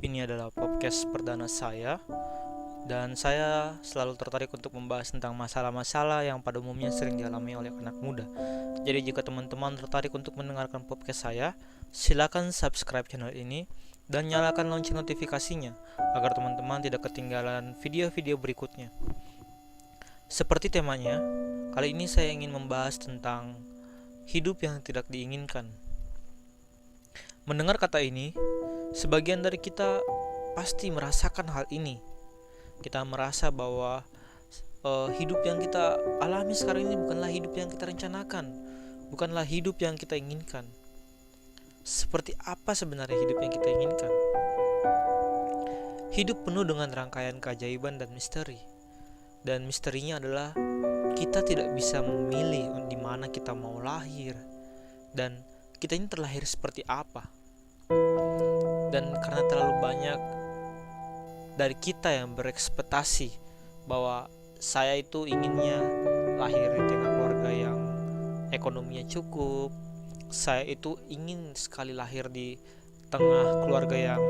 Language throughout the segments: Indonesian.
Ini adalah podcast perdana saya, dan saya selalu tertarik untuk membahas tentang masalah-masalah yang pada umumnya sering dialami oleh anak muda. Jadi jika teman-teman tertarik untuk mendengarkan podcast saya, silakan subscribe channel ini dan nyalakan lonceng notifikasinya agar teman-teman tidak ketinggalan video-video berikutnya. Seperti temanya, kali ini saya ingin membahas tentang hidup yang tidak diinginkan. Mendengar kata ini, sebagian dari kita pasti merasakan hal ini. Kita merasa bahwa hidup yang kita alami sekarang ini bukanlah hidup yang kita rencanakan, bukanlah hidup yang kita inginkan. Seperti apa sebenarnya hidup yang kita inginkan? Hidup penuh dengan rangkaian keajaiban dan misteri. Dan misterinya adalah kita tidak bisa memilih di mana kita mau lahir, dan kita ini terlahir seperti apa. Dan karena terlalu banyak dari kita yang berekspektasi bahwa saya itu inginnya lahir di tengah keluarga yang ekonominya cukup, saya itu ingin sekali lahir di tengah keluarga yang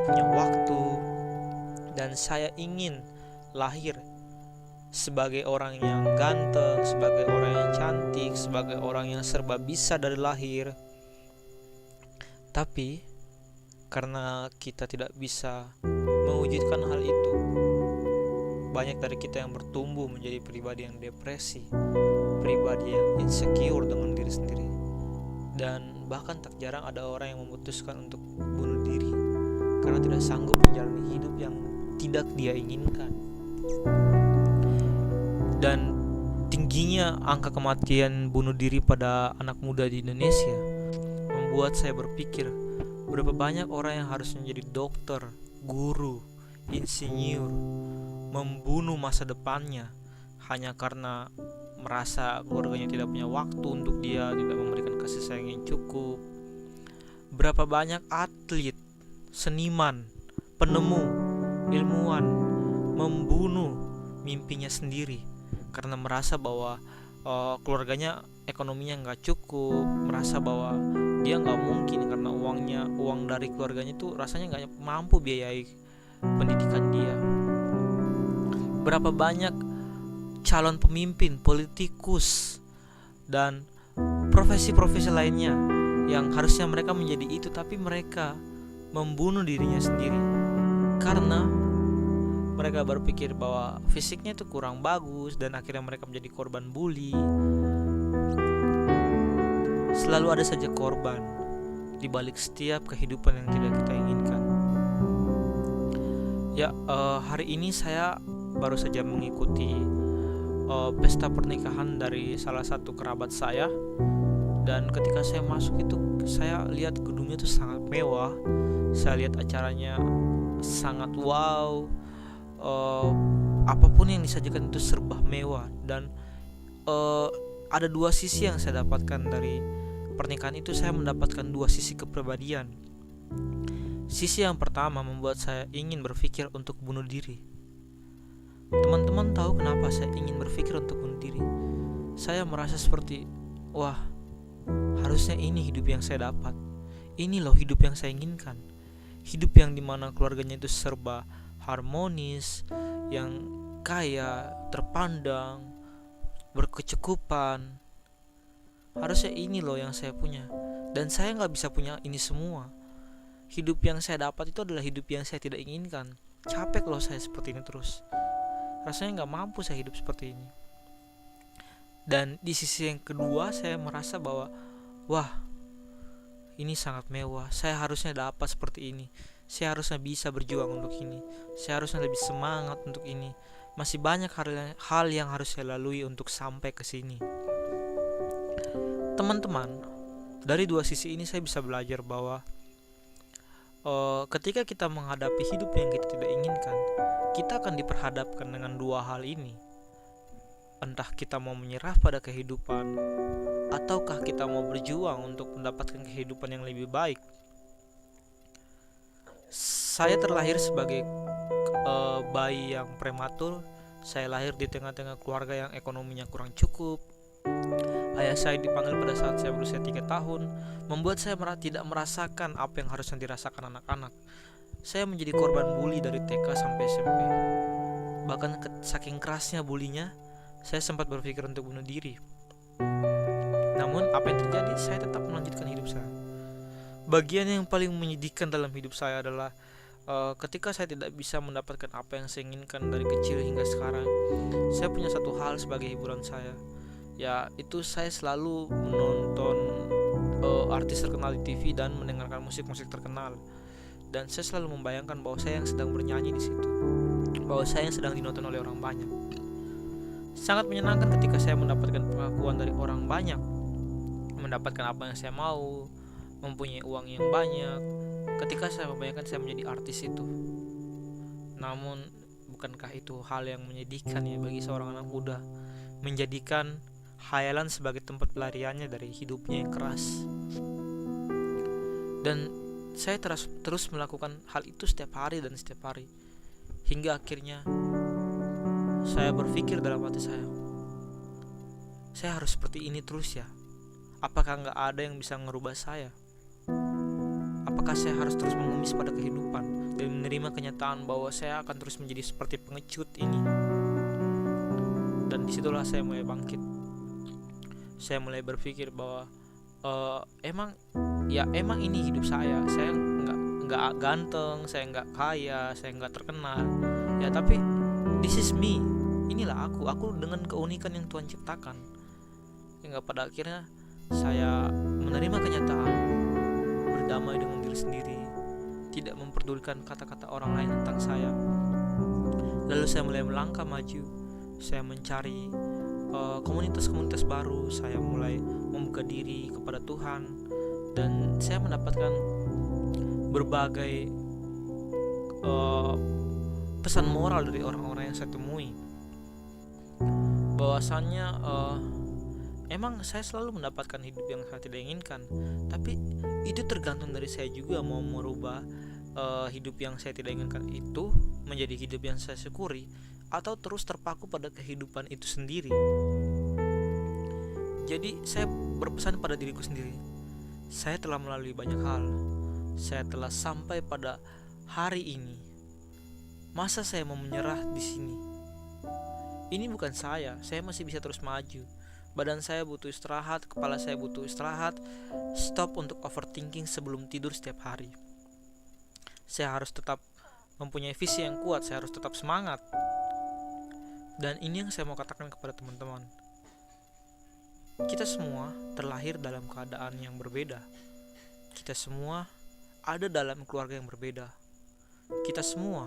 punya waktu, dan saya ingin lahir sebagai orang yang ganteng, sebagai orang yang cantik, sebagai orang yang serba bisa dari lahir. Tapi karena kita tidak bisa mewujudkan hal itu, banyak dari kita yang bertumbuh menjadi pribadi yang depresi, pribadi yang insecure dengan diri sendiri. Dan bahkan tak jarang ada orang yang memutuskan untuk bunuh diri karena tidak sanggup menjalani hidup yang tidak dia inginkan. Dan tingginya angka kematian bunuh diri pada anak muda di Indonesia membuat saya berpikir, berapa banyak orang yang harus menjadi dokter, guru, insinyur, membunuh masa depannya hanya karena merasa keluarganya tidak punya waktu untuk dia, tidak memberikan kasih sayang yang cukup. Berapa banyak atlet, seniman, penemu, ilmuwan membunuh mimpinya sendiri karena merasa bahwa keluarganya ekonominya nggak cukup, merasa bahwa dia nggak mungkin karena uang dari keluarganya itu rasanya nggak mampu biayai pendidikan dia. Berapa banyak calon pemimpin, politikus, dan profesi-profesi lainnya yang harusnya mereka menjadi itu, tapi mereka membunuh dirinya sendiri karena mereka berpikir bahwa fisiknya itu kurang bagus, dan akhirnya mereka menjadi korban bully. Selalu ada saja korban di balik setiap kehidupan yang tidak kita inginkan. Hari ini saya baru saja mengikuti pesta pernikahan dari salah satu kerabat saya, dan ketika saya masuk itu saya lihat gedungnya itu sangat mewah. Saya lihat acaranya sangat wow. Apapun yang disajikan itu serba mewah, dan ada dua sisi yang saya dapatkan dari pernikahan itu. Saya mendapatkan dua sisi kepribadian. Sisi yang pertama membuat saya ingin berpikir untuk bunuh diri. Teman-teman tahu kenapa saya ingin berpikir untuk bunuh diri? Saya merasa seperti, wah, harusnya ini hidup yang saya dapat. Ini loh hidup yang saya inginkan. Hidup yang dimana keluarganya itu serba harmonis, yang kaya, terpandang, berkecukupan. Harusnya ini loh yang saya punya, dan saya gak bisa punya ini semua. Hidup yang saya dapat itu adalah hidup yang saya tidak inginkan. Capek loh saya seperti ini terus. Rasanya gak mampu saya hidup seperti ini. Dan di sisi yang kedua saya merasa bahwa, wah, ini sangat mewah. Saya harusnya dapat seperti ini. Saya harusnya bisa berjuang untuk ini. Saya harusnya lebih semangat untuk ini. Masih banyak hal yang harus saya lalui untuk sampai ke sini. Teman-teman, dari dua sisi ini saya bisa belajar bahwa ketika kita menghadapi hidup yang kita tidak inginkan, kita akan diperhadapkan dengan dua hal ini. Entah kita mau menyerah pada kehidupan, ataukah kita mau berjuang untuk mendapatkan kehidupan yang lebih baik. Saya terlahir sebagai bayi yang prematur. Saya lahir di tengah-tengah keluarga yang ekonominya kurang cukup. Ayah saya dipanggil pada saat saya berusia 3 tahun, membuat saya tidak merasakan apa yang harusnya dirasakan anak-anak. Saya menjadi korban bully dari TK sampai SMP. Bahkan saking kerasnya bulinya, saya sempat berpikir untuk bunuh diri. Namun apa yang terjadi? Saya tetap melanjutkan hidup saya. Bagian yang paling menyedihkan dalam hidup saya adalah ketika saya tidak bisa mendapatkan apa yang saya inginkan dari kecil hingga sekarang. Saya punya satu hal sebagai hiburan saya, yaitu saya selalu menonton artis terkenal di TV dan mendengarkan musik-musik terkenal. Dan saya selalu membayangkan bahwa saya yang sedang bernyanyi di situ, bahwa saya yang sedang ditonton oleh orang banyak. Sangat menyenangkan ketika saya mendapatkan pengakuan dari orang banyak, mendapatkan apa yang saya mau, mempunyai uang yang banyak. Ketika saya membayangkan saya menjadi artis itu. Namun bukankah itu hal yang menyedihkan ya bagi seorang anak muda, menjadikan khayalan sebagai tempat pelariannya dari hidupnya yang keras. Dan saya terus melakukan hal itu setiap hari hingga akhirnya saya berpikir dalam hati saya harus seperti ini terus ya. Apakah nggak ada yang bisa merubah saya? Apakah saya harus terus mengemis pada kehidupan dan menerima kenyataan bahwa saya akan terus menjadi seperti pengecut ini? Dan disitulah saya mulai bangkit. Saya mulai berpikir bahwa emang ini hidup saya. Saya nggak ganteng, saya nggak kaya, saya nggak terkenal. Ya tapi this is me. Inilah aku dengan keunikan yang Tuhan ciptakan. Hingga pada akhirnya saya menerima kenyataan, berdamai dengan diri sendiri, tidak memperdulikan kata-kata orang lain tentang saya. Lalu saya mulai melangkah maju. Saya mencari komunitas-komunitas baru. Saya mulai membuka diri kepada Tuhan, dan saya mendapatkan berbagai pesan moral dari orang-orang yang saya temui. Bahwasannya emang saya selalu mendapatkan hidup yang saya tidak inginkan, tapi itu tergantung dari saya juga mau merubah hidup yang saya tidak inginkan itu menjadi hidup yang saya syukuri, atau terus terpaku pada kehidupan itu sendiri. Jadi saya berpesan pada diriku sendiri, saya telah melalui banyak hal, saya telah sampai pada hari ini. Masa saya mau menyerah di sini? Ini bukan saya masih bisa terus maju. Badan saya butuh istirahat, kepala saya butuh istirahat. Stop untuk overthinking sebelum tidur setiap hari. Saya harus tetap mempunyai visi yang kuat, saya harus tetap semangat. Dan ini yang saya mau katakan kepada teman-teman. Kita semua terlahir dalam keadaan yang berbeda. Kita semua ada dalam keluarga yang berbeda. Kita semua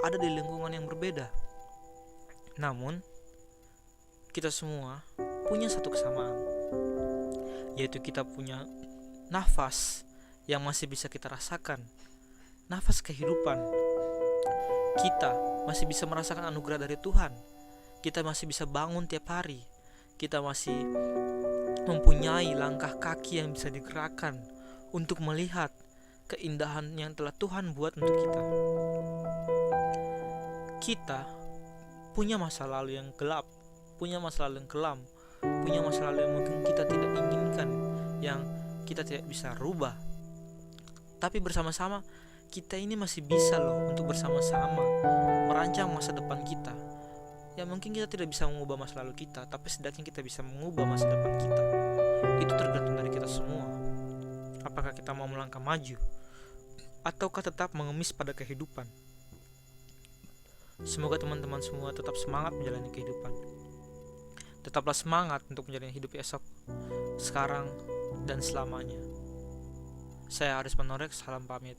ada di lingkungan yang berbeda. Namun, kita semua punya satu kesamaan, yaitu kita punya nafas yang masih bisa kita rasakan, nafas kehidupan. Kita masih bisa merasakan anugerah dari Tuhan. Kita masih bisa bangun tiap hari. Kita masih mempunyai langkah kaki yang bisa digerakkan untuk melihat keindahan yang telah Tuhan buat untuk kita. Kita punya masa lalu yang gelap, punya masa lalu yang kelam, punya masa lalu yang mungkin kita tidak inginkan, yang kita tidak bisa rubah. Tapi bersama-sama kita ini masih bisa loh untuk bersama-sama merancang masa depan kita. Ya mungkin kita tidak bisa mengubah masa lalu kita, tapi setidaknya kita bisa mengubah masa depan kita. Itu tergantung dari kita semua. Apakah kita mau melangkah maju, ataukah tetap mengemis pada kehidupan? Semoga teman-teman semua tetap semangat menjalani kehidupan. Tetaplah semangat untuk menjalani hidup esok, sekarang, dan selamanya. Saya Aris Panorek, salam pamit.